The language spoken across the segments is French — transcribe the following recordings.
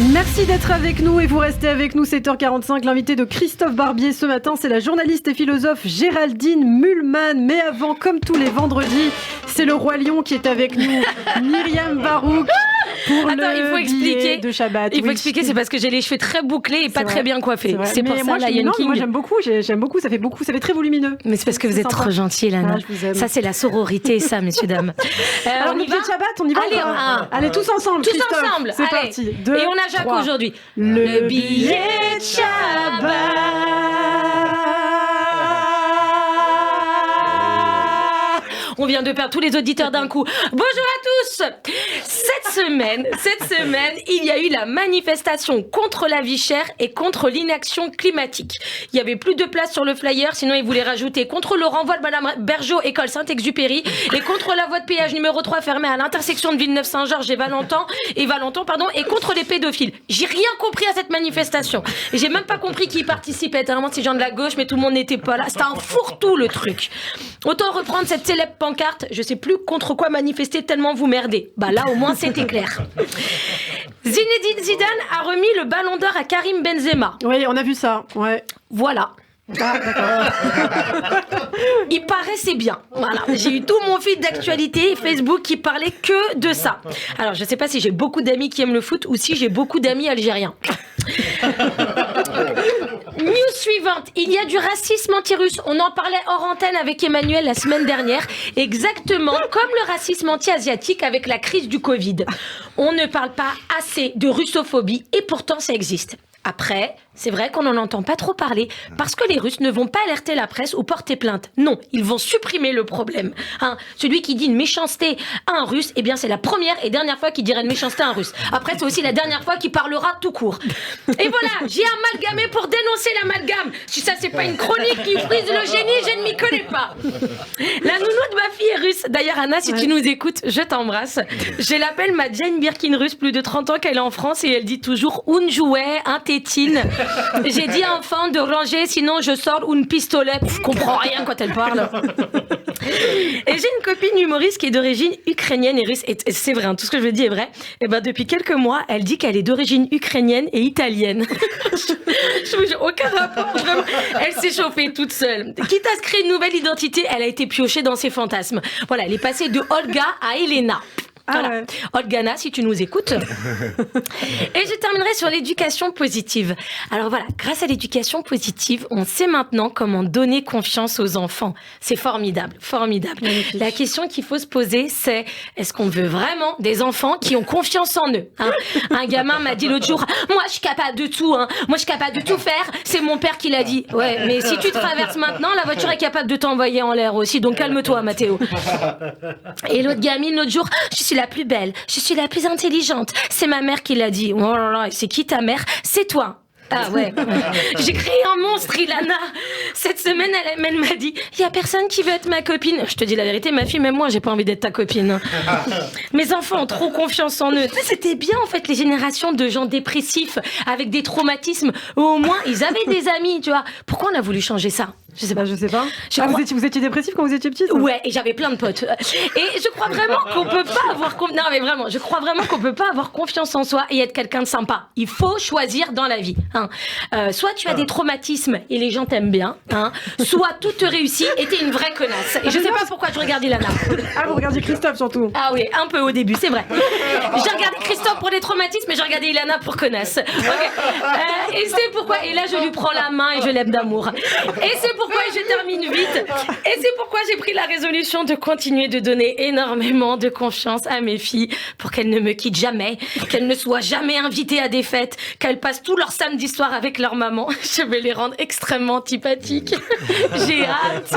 Merci d'être avec nous et vous restez avec nous 7h45. L'invité de Christophe Barbier ce matin, c'est la journaliste et philosophe Géraldine Mühlmann. Mais avant, comme tous les vendredis, c'est le Roi Lion qui est avec nous, Myriam Barouk. Attends, il faut expliquer. De Shabbat. Il faut expliquer, c'est parce que j'ai les cheveux très bouclés et pas très bien coiffés. C'est pour moi, ça, Lion King. Moi, j'aime beaucoup. Ça fait très volumineux. Mais c'est parce que vous êtes trop gentille, Lana. Ça, c'est la sororité, ça, messieurs, dames. Alors, on y va. Shabbat, on y va. Allez, tous ensemble. Tous ensemble. C'est parti. Et on a Jacques aujourd'hui. Le billet de Shabbat. On vient de perdre tous les auditeurs d'un coup. Bonjour à tous. Cette semaine, il y a eu la manifestation contre la vie chère et contre l'inaction climatique. Il y avait plus de place sur le flyer, sinon ils voulaient rajouter contre le renvoi de Madame Bergeau, école Saint-Exupéry, et contre la voie de péage numéro 3 fermée à l'intersection de Villeneuve-Saint-Georges et Valentin, et contre les pédophiles. J'ai rien compris à cette manifestation. Et j'ai même pas compris qui y participait. Tellement ces gens de la gauche, mais tout le monde n'était pas là. C'était un fourre-tout, le truc. Autant reprendre cette célèbre pancarte, je sais plus contre quoi manifester tellement vous merdez. Bah là, au moins, c'était clair. Zinedine Zidane a remis le ballon d'or à Karim Benzema. Oui, on a vu ça. Ouais. Voilà. Ah, d'accord. Il paraissait bien. Voilà. J'ai eu tout mon feed d'actualité Facebook qui parlait que de ça. Alors, je sais pas si j'ai beaucoup d'amis qui aiment le foot ou si j'ai beaucoup d'amis algériens. News suivante, il y a du racisme anti-russe. On en parlait hors antenne avec Emmanuel la semaine dernière, exactement comme le racisme anti-asiatique avec la crise du Covid. On ne parle pas assez de russophobie et pourtant ça existe. Après, c'est vrai qu'on n'en entend pas trop parler parce que les Russes ne vont pas alerter la presse ou porter plainte. Non, ils vont supprimer le problème. Celui qui dit une méchanceté à un Russe, eh bien c'est la première et dernière fois qu'il dirait une méchanceté à un Russe. Après, c'est aussi la dernière fois qu'il parlera tout court. Et voilà, j'ai amalgamé pour dénoncer l'amalgame. Si ça, c'est pas une chronique qui frise le génie, je ne m'y connais pas. La nounou de ma fille est russe. D'ailleurs, Anna, si tu nous écoutes, je t'embrasse. Je l'appelle ma Jane Birkin russe, plus de 30 ans qu'elle est en France et elle dit toujours « un jouet, un tétine ». J'ai dit à enfant de ranger, sinon je sors une pistolet. Je comprends rien quand elle parle. Et j'ai une copine humoriste qui est d'origine ukrainienne et russe. Et c'est vrai, tout ce que je dis est vrai. Et ben depuis quelques mois, elle dit qu'elle est d'origine ukrainienne et italienne. Je aucun rapport, vraiment. Elle s'est chauffée toute seule. Quitte à se créer une nouvelle identité, elle a été piochée dans ses fantasmes. Voilà, elle est passée de Olga à Elena. Voilà. Ouais. Olgana, si tu nous écoutes. Et je terminerai sur l'éducation positive. Alors voilà, grâce à l'éducation positive, on sait maintenant comment donner confiance aux enfants. C'est formidable, formidable. Magnifique. La question qu'il faut se poser, c'est est-ce qu'on veut vraiment des enfants qui ont confiance en eux, Un gamin m'a dit l'autre jour, moi je suis capable de tout, Moi je suis capable de tout faire. C'est mon père qui l'a dit. Ouais, mais si tu traverses maintenant, la voiture est capable de t'envoyer en l'air aussi. Donc calme-toi, Mathéo. Et l'autre gamine l'autre jour, je suis la plus belle, je suis la plus intelligente. C'est ma mère qui l'a dit. Oh là là, c'est qui ta mère? C'est toi. Ah ouais. J'ai créé un monstre, Ilana. Cette semaine, elle m'a dit, il y a personne qui veut être ma copine. Je te dis la vérité, ma fille, même moi, j'ai pas envie d'être ta copine. Mes enfants ont trop confiance en eux. C'était bien, en fait, les générations de gens dépressifs avec des traumatismes. Au moins, ils avaient des amis, tu vois. Pourquoi on a voulu changer ça? Je sais pas. Vous étiez dépressif quand vous étiez petite? Ouais, et j'avais plein de potes. Et je crois vraiment qu'on peut pas avoir non mais vraiment, je crois vraiment qu'on peut pas avoir confiance en soi et être quelqu'un de sympa. Il faut choisir dans la vie. Soit tu as des traumatismes et les gens t'aiment bien, soit tout te réussit et t'es une vraie connasse. Et je sais pas pourquoi je regarde Ilana. Ah, vous regardez Christophe surtout. Ah oui, un peu au début, c'est vrai. J'ai regardé Christophe pour les traumatismes, mais j'ai regardé Ilana pour connasse. Okay. Et c'est pourquoi. Et là, je lui prends la main et je l'aime d'amour. Et c'est pourquoi je termine vite. Et c'est pourquoi j'ai pris la résolution de continuer de donner énormément de confiance à mes filles pour qu'elles ne me quittent jamais, qu'elles ne soient jamais invitées à des fêtes, qu'elles passent tout leur samedi soir avec leur maman. Je vais les rendre extrêmement antipathiques. J'ai hâte.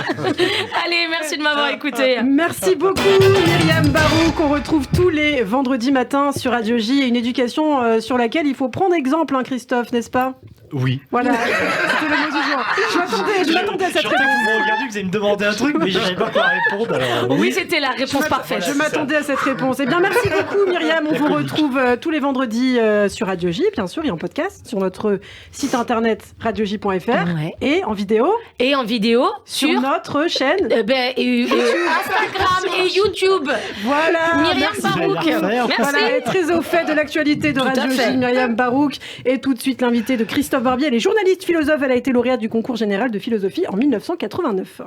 Allez, merci de m'avoir écouté. Merci beaucoup, Myriam Barouk. On retrouve tous les vendredis matins sur Radio J et une éducation sur laquelle il faut prendre exemple, Christophe, n'est-ce pas? Oui. Voilà, c'était le mot du jour. Je m'attendais à cette Je sentais que réponse. vous me regardiez, que vous allez me demander un truc, mais je n'arrivais pas à répondre. Alors, Oui, c'était la réponse parfaite. Je m'attendais à cette réponse. Eh bien, merci beaucoup, Myriam. On vous retrouve tous les vendredis sur Radio J, bien sûr, et en podcast sur notre site internet radioj.fr Ouais. et en vidéo Et en vidéo sur notre chaîne. Instagram et YouTube. Voilà. Myriam Barouk. J'allais la refaire. Merci. Voilà, elle est très au fait de l'actualité de Tout à Radio fait. J, Myriam Barouk. Et tout de suite, l'invité de Christophe Barbier. Elle est journaliste philosophe. Elle a été lauréate du concours général de philosophie en 1989.